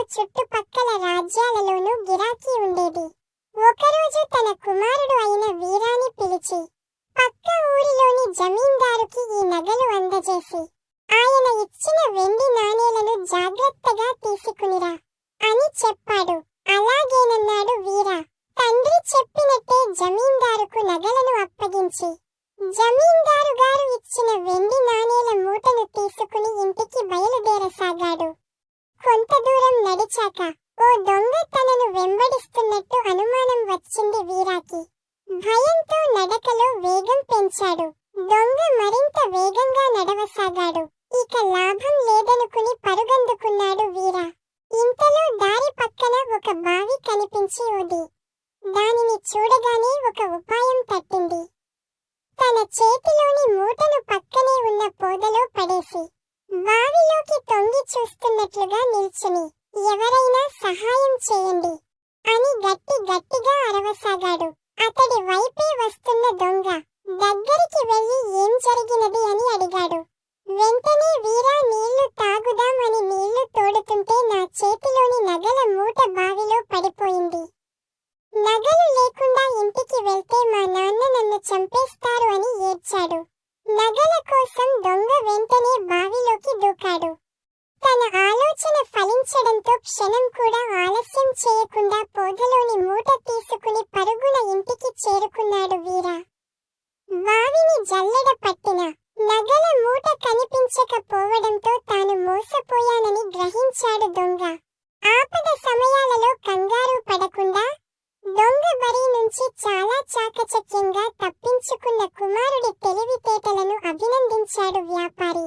వీరాకు చుట్టుపక్కల రాజ్యాలలోనూ గిరాకీ ఉండేది. ఒకరోజు తన కుమారుడు అయిన వీరాని పిలిచి పక్క ఊరిలోని జమీందారుకి ఈ నగలు అందజేసి ఆయన ఇచ్చిన వెండి నాణేలను జాగ్రత్తగా తీసుకునిరా అని చెప్పాడు. అలాగేనన్నాడు వీర. తండ్రి చెప్పినట్టే జమీందారుకు నగలను అప్పగించి జమీందారు గారు ఇచ్చిన వెండి నాణేల మూటను తీసుకుని ఇంటికి బయలుదేరసాగాడు. కొంత దూరం నడిచాక ఓ దొంగ తనను వెంబడిస్తున్నట్టు అనుమానం వచ్చింది వీరాకి. భయంతో నడకలో వేగం పెంచాడు. దొంగ మరింత వేగంగా నడవసాగాడు. ఇక లాభం లేదనుకుని పరుగందుకున్నాడు వీర. ఇంతలో దారి పక్కన ఒక బావి కనిపించి ఉంది. దానిని చూడగానే ఒక ఉపాయం తట్టింది. తన చేతిలోని మూటను పక్కనే ఉన్న పొదలో పడేసి బావిలోకి తొంగి చూస్తున్నట్లుగా నిల్చుని ఎవరైనా సహాయం చేయండి అని గట్టిగా అరవసాగాడు. అతడి వైపే వస్తున్న దొంగ దగ్గరికి వెళ్లి ఏం జరిగినది అని అడిగాడు. వెంటనే వీరా నీళ్లు తాగుదాం అని నీళ్లు తోడుతుంటే నా చేతిలోని నగల మూట బావిలో పడిపోయింది. నగలు లేకుండా ఇంటికి వెళ్తే మా నాన్న నన్ను చంపేస్తారు అని ఏడ్చాడు. నగల కోసం దొంగ వెంటనే బావిలోకి దూకాడు. తన ఆలోచన ఫలించడంతో క్షణం కూడా ఆలస్యం చేయకుండా పొదలోని మూట తీసుకుని పరుగున ఇంటికి చేరుకున్నాడు వీర. బావిని జల్లెడ పట్టిన నగల మూట కనిపించకపోవడంతో తాను మోసపోయానని గ్రహించాడు దొంగ. ఆపద సమయాలలో కంగారు పడకుండా దొంగ బరి నుంచి చాలా చాకచక్యంగా తప్పించుకున్న కుమారుడి తెలివితేటలను అభినందించాడు వ్యాపారి.